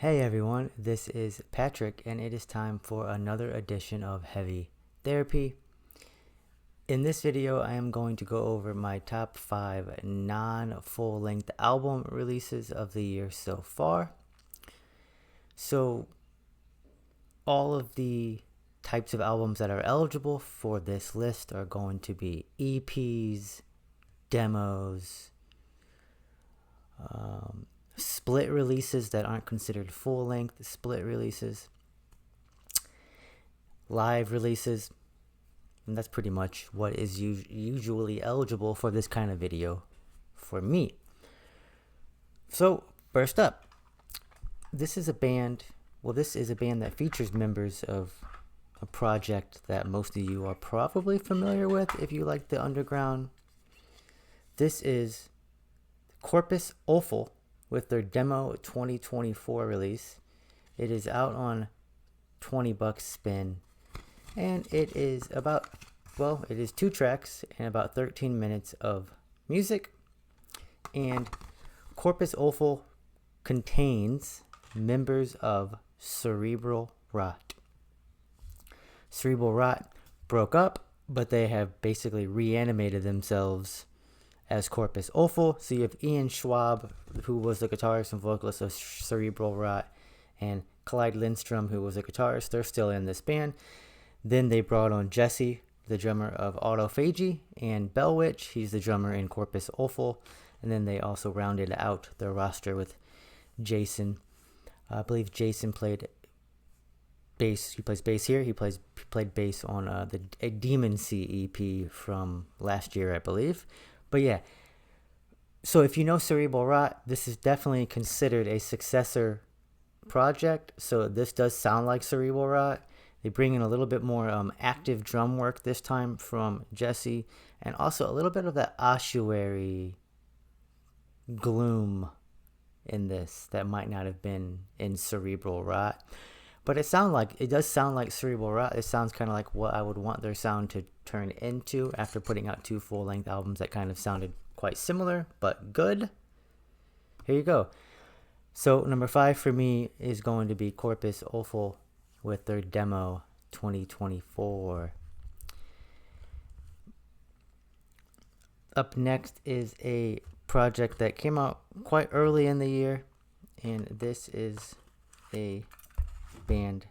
Hey everyone, this is Patrick, and it is time for another edition of Heavy Therapy. In this video, I am going to go over my top 5 non-full length album releases of the year so far. So, all of the types of albums that are eligible for this list are going to be EPs, demos, split releases that aren't considered full length, split releases, live releases, and that's pretty much what is usually eligible for this kind of video for me. So first up, this is a band that features members of a project that most of you are probably familiar with if you like the underground. This is Corpus Offal with their demo 2024 release. It is out on $20 spin, and it is it is 2 tracks and about 13 minutes of music. And Corpus Offal contains members of Cerebral Rot. Cerebral Rot broke up, but they have basically reanimated themselves as Corpus Offal. So you have Ian Schwab, who was the guitarist and vocalist of Cerebral Rot, and Clyde Lindstrom, who was a guitarist. They're still in this band. Then they brought on Jesse, the drummer of Autophagy, and Bellwitch. He's the drummer in Corpus Offal. And then they also rounded out their roster with Jason. I believe Jason played bass. He plays bass here. He played bass on a Demon Sea EP from last year, I believe. But yeah, so if you know Cerebral Rot, this is definitely considered a successor project. So this does sound like Cerebral Rot. They bring in a little bit more active drum work this time from Jesse, and also a little bit of that ossuary gloom in this that might not have been in Cerebral Rot. But it does sound like Cerebral Rot. It sounds kind of like what I would want their sound to turn into after putting out 2 full-length albums that kind of sounded quite similar, but good. Here you go. So number 5 for me is going to be Corpus Offal with their demo 2024. Up next is a project that came out quite early in the year, and this is a band.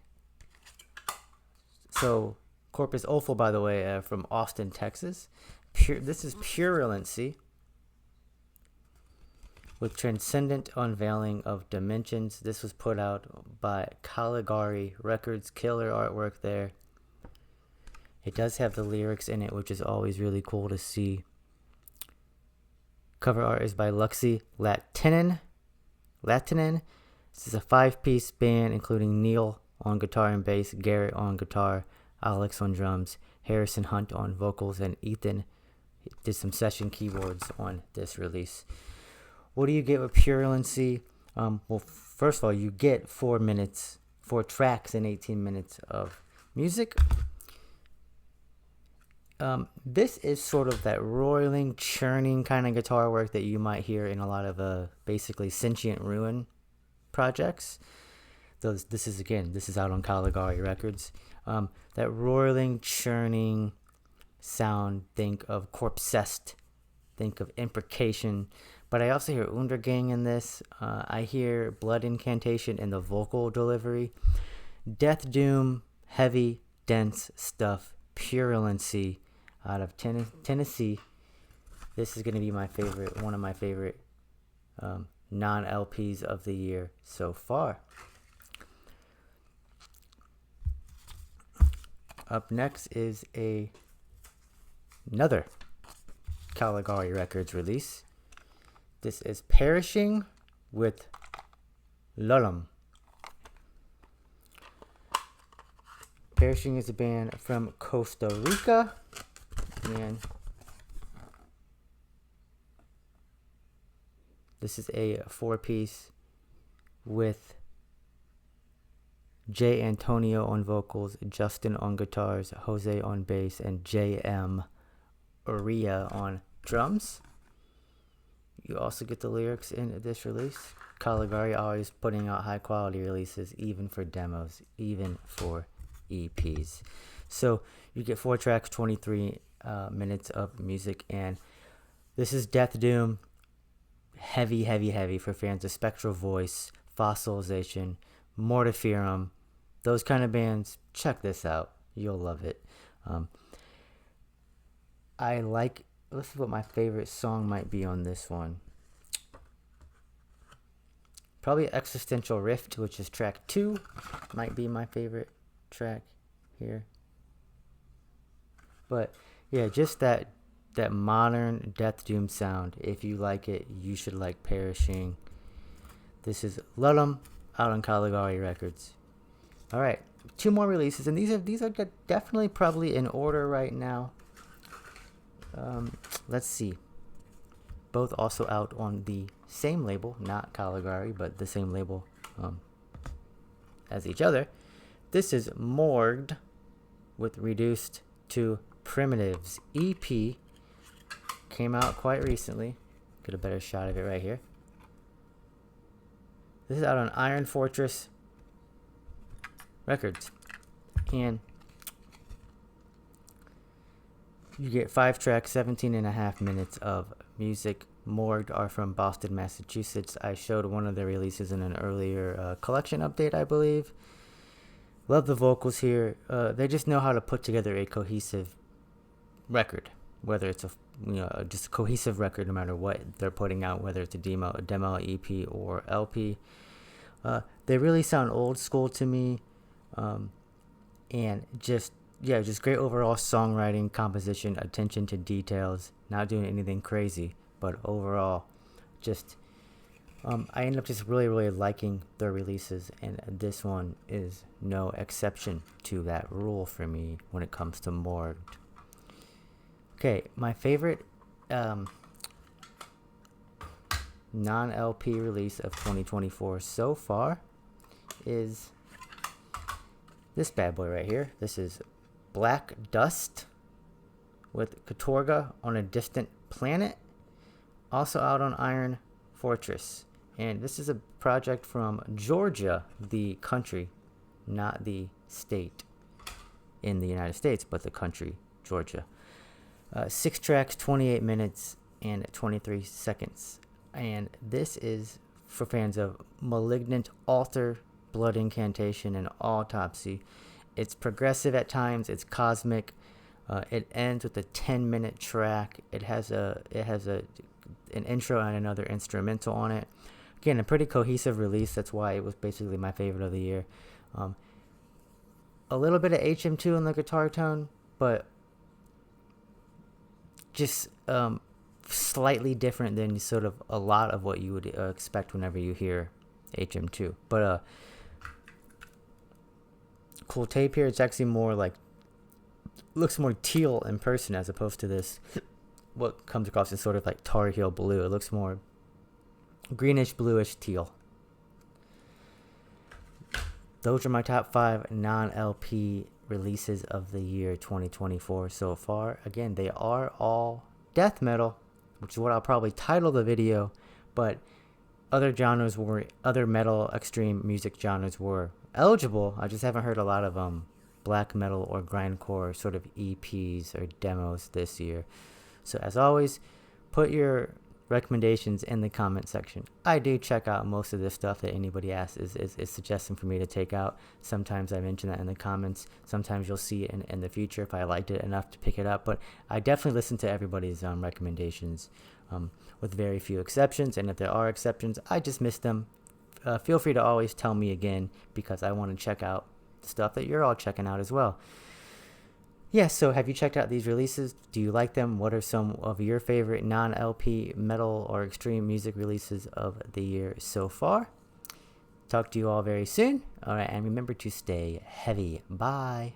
So Corpus Offal, by the way, from Austin, Texas. This is Purulency with Transcendent Unveiling of Dimensions. This was put out by Caligari Records. Killer artwork there. It does have the lyrics in it, which is always really cool to see. Cover art is by Luxi Latinen. This is a 5-piece band including Neil on guitar and bass, Garrett on guitar, Alex on drums, Harrison Hunt on vocals, and Ethan did some session keyboards on this release. What do you get with Purulency? Well, first of all, you get 4 tracks and 18 minutes of music. This is sort of that roiling, churning kind of guitar work that you might hear in a lot of basically Sentient Ruin projects. This is out on Caligari Records. That roiling, churning sound, think of Corpsest, think of Imprecation, but I also hear Undergang in this. I hear Blood Incantation in the vocal delivery. Death Doom, heavy, dense stuff. Purulency out of Tennessee. This is going to be one of my favorite non-LPs of the year so far. Up next is another Caligari Records release. This is Perishing with Lullum. Perishing is a band from Costa Rica, and this is a 4-piece with J. Antonio on vocals, Justin on guitars, Jose on bass, and J.M. Uria on drums. You also get the lyrics in this release. Caligari always putting out high quality releases, even for demos, even for EPs. So you get 4 tracks, 23 minutes of music, and this is Death Doom. Heavy for fans of Spectral Voice, Fossilization, Mortiferum, those kind of bands. Check this out. You'll love it. Let's see what my favorite song might be on this one. Probably Existential Rift, which is track 2, might be my favorite track here. But yeah, just that modern Death Doom sound. If you like it, you should like Perishing. This is Ludum out on Caligari Records. All right, 2 more releases, and these are definitely probably in order right now. Let's see. Both also out on the same label, not Caligari, but the same label as each other. This is Morged with Reduced to Primitives EP. Came out quite recently. Get a better shot of it right here. This is out on Iron Fortress Records. And you get 5 tracks, 17.5 minutes of music. Morged are from Boston, Massachusetts. I showed one of their releases in an earlier collection update, I believe. Love the vocals here. They just know how to put together a cohesive record, whether it's just a cohesive record no matter what they're putting out, whether it's a demo, EP, or LP. They really sound old school to me, and just great overall songwriting, composition, attention to details, not doing anything crazy, but overall just I end up just really liking their releases, and this one is no exception to that rule for me when it comes to Morged. Okay, my favorite non-LP release of 2024 so far is this bad boy right here. This is Black Dust with Katorga on a Distant Planet, also out on Iron Fortress. And this is a project from Georgia, the country, not the state in the United States, but the country, Georgia. 6 tracks, 28 minutes, and 23 seconds. And this is for fans of Malignant Altar, Blood Incantation, and Autopsy. It's progressive at times. It's cosmic. It ends with a 10-minute track. It has an intro and another instrumental on it. Again, a pretty cohesive release. That's why it was basically my favorite of the year. A little bit of HM2 in the guitar tone, but just slightly different than sort of a lot of what you would expect whenever you hear HM2. But cool tape here. It's actually more like, looks more teal in person as opposed to this, what comes across as sort of like Tar Heel blue. It looks more greenish, bluish, teal. Those are my top 5 non-LP releases of the year 2024 so far. Again, they are all death metal, which is what I'll probably title the video, but other metal extreme music genres were eligible. I just haven't heard a lot of black metal or grindcore sort of EPs or demos this year. So as always, put your recommendations in the comment section. I do check out most of the stuff that anybody asks is suggesting for me to take out. Sometimes I mention that in the comments. Sometimes you'll see it in the future if I liked it enough to pick it up. But I definitely listen to everybody's recommendations with very few exceptions. And if there are exceptions, I just miss them. Feel free to always tell me again, because I want to check out the stuff that you're all checking out as well. Yeah, so have you checked out these releases? Do you like them? What are some of your favorite non-LP metal or extreme music releases of the year so far? Talk to you all very soon. All right, and remember to stay heavy. Bye.